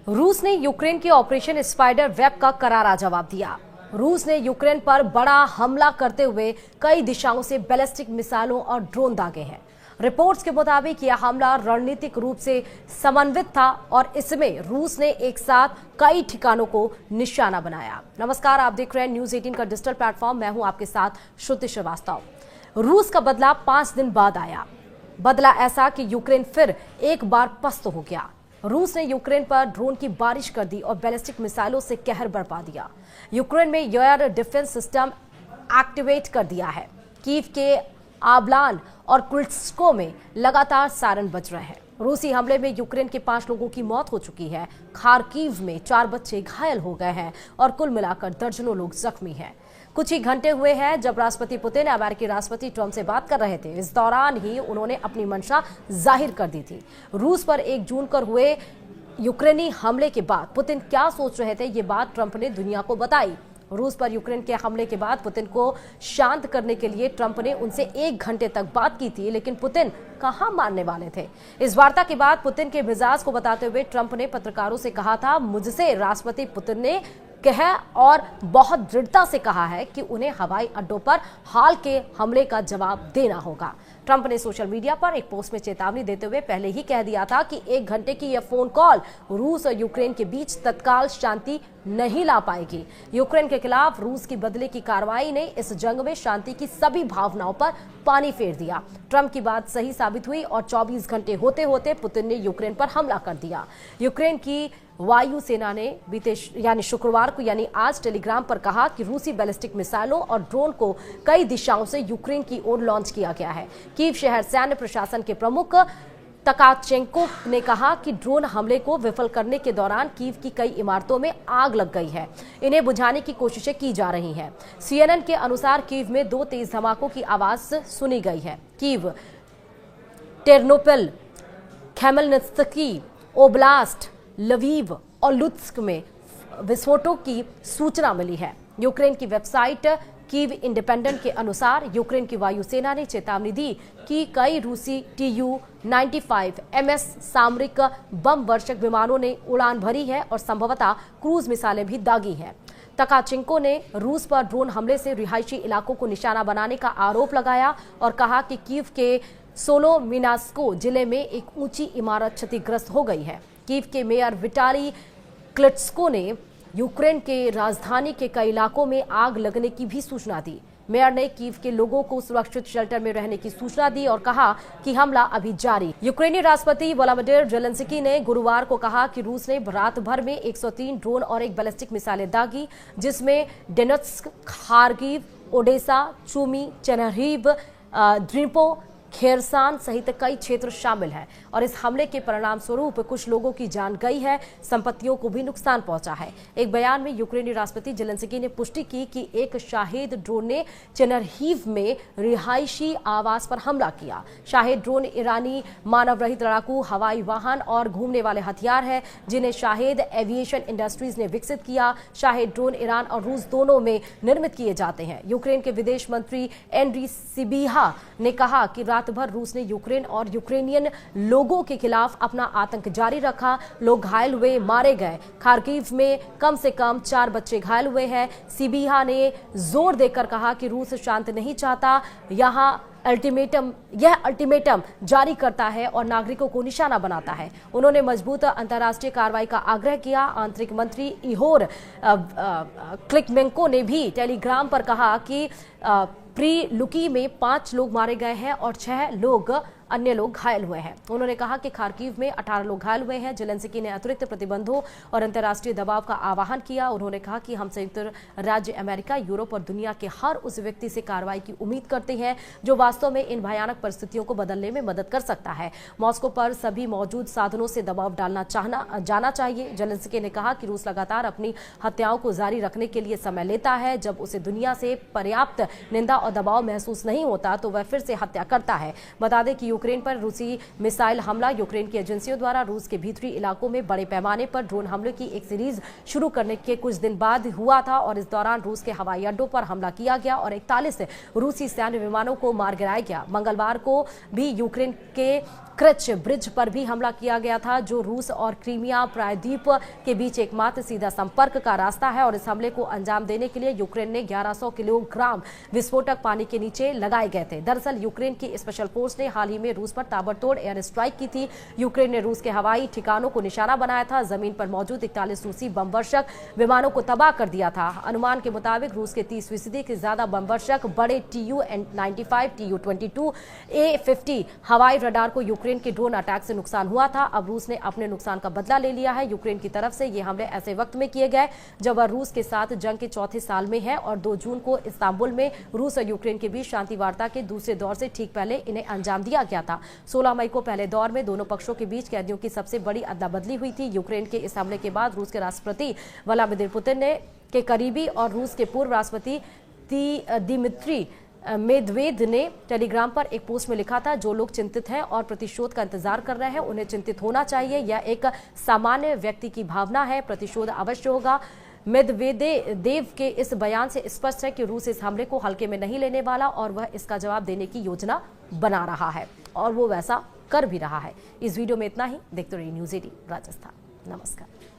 रूस ने यूक्रेन के ऑपरेशन स्पाइडर वेब का करारा जवाब दिया। रूस ने यूक्रेन पर बड़ा हमला करते हुए कई दिशाओं से बैलिस्टिक मिसाइलों और ड्रोन दागे हैं। रिपोर्ट्स के मुताबिक यह हमला रणनीतिक रूप से समन्वित था और इसमें रूस ने एक साथ कई ठिकानों को निशाना बनाया। नमस्कार, आप देख रहे हैं न्यूज 18 का डिजिटल प्लेटफॉर्म। मैं हूं आपके साथ श्रुति श्रीवास्तव। रूस का बदला 5 दिन बाद आया। बदला ऐसा कि यूक्रेन फिर एक बार पस्त हो गया। रूस ने यूक्रेन पर ड्रोन की बारिश कर दी और बैलिस्टिक मिसाइलों से कहर बरपा दिया। यूक्रेन में एयर डिफेंस सिस्टम एक्टिवेट कर दिया है। कीव के आबलान और कुर्स्को में लगातार सायरन बज रहे हैं। रूसी हमले में यूक्रेन के 5 लोगों की मौत हो चुकी है। खार्किव में 4 बच्चे घायल हो गए हैं और कुल मिलाकर दर्जनों लोग जख्मी हैं। कुछ ही घंटे हुए हैं जब राष्ट्रपति पुतिन अमेरिकी राष्ट्रपति ट्रंप से बात कर रहे थे। इस दौरान ही उन्होंने अपनी मंशा जाहिर कर दी थी। रूस पर 1 जून को हुए यूक्रेनी हमले के बाद पुतिन क्या सोच रहे थे, ये बात ट्रंप ने दुनिया को बताई। रूस पर यूक्रेन के हमले के बाद पुतिन को शांत करने के लिए ट्रंप ने उनसे 1 घंटे तक बात की थी, लेकिन पुतिन कहां मानने वाले थे। इस वार्ता के बाद पुतिन के मिजाज को बताते हुए ट्रंप ने पत्रकारों से कहा था, मुझसे राष्ट्रपति पुतिन ने कहा और बहुत दृढ़ता से कहा है कि उन्हें हवाई अड्डों पर हाल के हमले का जवाब देना होगा। ट्रंप ने सोशल मीडिया पर एक पोस्ट में चेतावनी देते हुए पहले ही कह दिया था कि 1 घंटे की यह फोन कॉल रूस और यूक्रेन के बीच तत्काल शांति नहीं ला पाएगी। यूक्रेन के खिलाफ रूस की बदले की कार्रवाई ने इस जंग में शांति की सभी भावनाओं पर पानी फेर दिया। ट्रंप की बात सही साबित हुई और 24 घंटे होते होते पुतिन ने यूक्रेन पर हमला कर दिया। यूक्रेन की वायुसेना ने बीते शुक्रवार को आज टेलीग्राम पर कहा कि रूसी बैलिस्टिक मिसाइलों और ड्रोन को कई दिशाओं से यूक्रेन की ओर लॉन्च किया गया है। कीव शहर सैन्य प्रशासन के प्रमुख तकाचेंको ने कहा कि ड्रोन हमले को विफल करने के दौरान कीव की कई इमारतों में आग लग गई है। इन्हें बुझाने की कोशिशें की जा रही हैं। CNN के अनुसार कीव में 2 तेज धमाकों की आवाज सुनी गई है। कीव, टेर्नोपिल, खेमेलनित्स्की ओब्लास्ट, लवीव और लुत्स्क में विस्फोटों की सूचना मिली है। यूक्रेन की वेबसाइट कीव इंडिपेंडेंट के अनुसार यूक्रेन की वायुसेना ने चेतावनी दी कि कई रूसी Tu-95 MS सामरिक बम वर्षक विमानों ने उड़ान भरी है और संभवतः क्रूज मिसाइलें भी दागी हैं। तकाचेंको ने रूस पर ड्रोन हमले से रिहायशी इलाकों को निशाना बनाने का आरोप लगाया और कहा कि कीव के सोलोमिनास्को जिले में एक ऊंची इमारत क्षतिग्रस्त हो गई है। कीव के मेयर विटाली क्लिट्स्को ने यूक्रेन के राजधानी के कई इलाकों में आग लगने की भी सूचना दी। मेयर ने कीव के लोगों को सुरक्षित शेल्टर में रहने की सूचना दी और कहा कि हमला अभी जारी। यूक्रेनी राष्ट्रपति वोलोदिमीर ज़ेलेंस्की ने गुरुवार को कहा कि रूस ने रात भर में 103 ड्रोन और 1 बैलिस्टिक मिसाइलें दागी, जिसमें डोनेत्स्क, खार्किव, ओडेसा, चुमी, चेरनिहिव, ड्निप्रो, खेरसान सहित कई क्षेत्र शामिल हैं और इस हमले के परिणाम स्वरूप कुछ लोगों की जान गई है, संपत्तियों को भी नुकसान पहुंचा है। एक बयान में यूक्रेनी राष्ट्रपति ज़ेलेंस्की ने पुष्टि की कि एक शाहेद ड्रोन ने चेरनिहिव में रिहायशी आवास पर हमला किया। शाहेद ड्रोन ईरानी मानव रहित लड़ाकू हवाई वाहन और घूमने वाले हथियार है, जिन्हें शाहेद एविएशन इंडस्ट्रीज ने विकसित किया। शाहेद ड्रोन ईरान और रूस दोनों में निर्मित किए जाते हैं। यूक्रेन के विदेश मंत्री एंड्री सिबिहा ने कहा कि रात भर रूस ने यूक्रेन और यूक्रेनियन लोगों के खिलाफ अपना आतंक जारी रखा। लोग घायल हुए, मारे गए। खार्किव में कम से कम 4 बच्चे घायल हुए हैं। सिबिहा ने जोर देकर कहा कि रूस शांत नहीं चाहता, यह अल्टीमेटम जारी करता है और नागरिकों को निशाना बनाता है। उन्होंने मजबूत अंतर्राष्ट्रीय कार्रवाई का आग्रह किया। आंतरिक मंत्री इहोर क्लिकमेंको ने भी टेलीग्राम पर कहा कि प्रीलुकी में 5 लोग मारे गए हैं और 6 अन्य लोग घायल हुए हैं। उन्होंने कहा कि खार्किव में 18 लोग घायल हुए हैं। ज़ेलेंस्की ने अतिरिक्त प्रतिबंधों और अंतर्राष्ट्रीय दबाव का आह्वान किया। उन्होंने कहा कि हम संयुक्त राज्य अमेरिका, यूरोप और दुनिया के हर उस व्यक्ति से कार्रवाई की उम्मीद करते हैं जो वास्तव में इन भयानक परिस्थितियों को बदलने में मदद कर सकता है। मॉस्को पर सभी मौजूद साधनों से दबाव डालना जाना चाहिए। ज़ेलेंस्की ने कहा कि रूस लगातार अपनी हत्याओं को जारी रखने के लिए समय लेता है। जब उसे दुनिया से पर्याप्त निंदा और दबाव महसूस नहीं होता तो वह फिर से हत्या करता है। बता दें कि यूक्रेन पर रूसी मिसाइल हमला। यूक्रेन की एजेंसियों द्वारा रूस के भीतरी इलाकों में बड़े पैमाने पर ड्रोन हमले की एक सीरीज शुरू करने के कुछ दिन बाद हुआ था और इस दौरान रूस के हवाई अड्डों पर हमला किया गया और 41 रूसी सैन्य विमानों को मार गिराया गया। मंगलवार को भी यूक्रेन के क्रच ब्रिज पर भी हमला किया गया था, जो रूस और क्रीमिया प्रायद्वीप के बीच एकमात्र सीधा संपर्क का रास्ता है और इस हमले को अंजाम देने के लिए यूक्रेन ने 1100 किलोग्राम विस्फोटक पानी के नीचे लगाए गए थे। दरअसल यूक्रेन की स्पेशल फोर्स ने हाल ही में रूस पर ताबड़तोड़ एयर स्ट्राइक की थी। यूक्रेन ने रूस के हवाई ठिकानों को निशाना बनाया था, जमीन पर मौजूद 41 रूसी बमवर्षक विमानों को तबाह कर दिया था। अनुमान के मुताबिक रूस के 30% से ज्यादा बमवर्षक बड़े Tu-95, Tu-22, A-50 हवाई रडार को यूक्रेन के ड्रोन अटैक से नुकसान हुआ था। अब रूस ने अपने नुकसान का बदला ले लिया है। यूक्रेन की तरफ से ये हमले ऐसे वक्त में किए गए जब वह रूस के साथ जंग के चौथे साल में है और 2 जून को इस्तांबुल में रूस और यूक्रेन के बीच शांति वार्ता के दूसरे दौर से ठीक पहले इन्हें अंजाम दिया गया था। 16 मई को पहले दौर में दोनों पक्षों के बीच कैदियों की सबसे बड़ी अदला बदली हुई थी। यूक्रेन के इस हमले के बाद रूस के राष्ट्रपति व्लादिमीर पुतिन के करीबी और रूस के पूर्व राष्ट्रपति दिमित्री मेदवेदेव ने टेलीग्राम पर एक पोस्ट में लिखा था, जो लोग चिंतित हैं और प्रतिशोध का इंतजार कर रहे हैं उन्हें चिंतित होना चाहिए। यह एक सामान्य व्यक्ति की भावना है, प्रतिशोध अवश्य होगा। मेदवेदेव के इस बयान से स्पष्ट है कि रूस इस हमले को हल्के में नहीं लेने वाला और वह इसका जवाब देने की योजना बना रहा है और वो वैसा कर भी रहा है। इस वीडियो में इतना ही। देखते रहिए न्यूज़ 18 राजस्थान। नमस्कार।